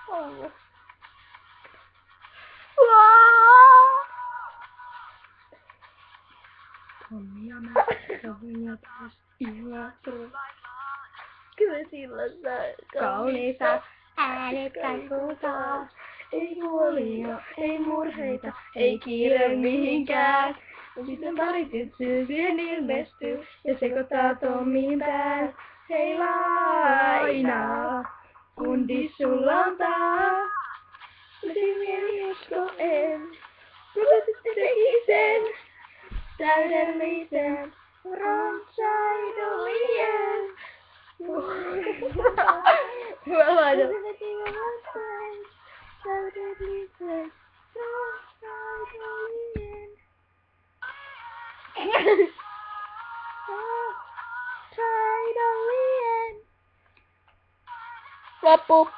Oh. Tommi ja mä sohvin ja taas illattu. Kyllä silloin sai Kauniita äänekkäin huutaa. Ei huolia, ei murheita, ei kiire mihinkään. Sitten pari tyttöä siihen ilmestyy ja sekoittaa Tommin pään. Hei lainaa, kun dissulla on taas. Olisin mieli usko en, mutta sitten teki sen. Täydellisen ronsaidolien. Hyvä laita. Täydellisen ronsaidolien. Ronsaidolien. Loppu.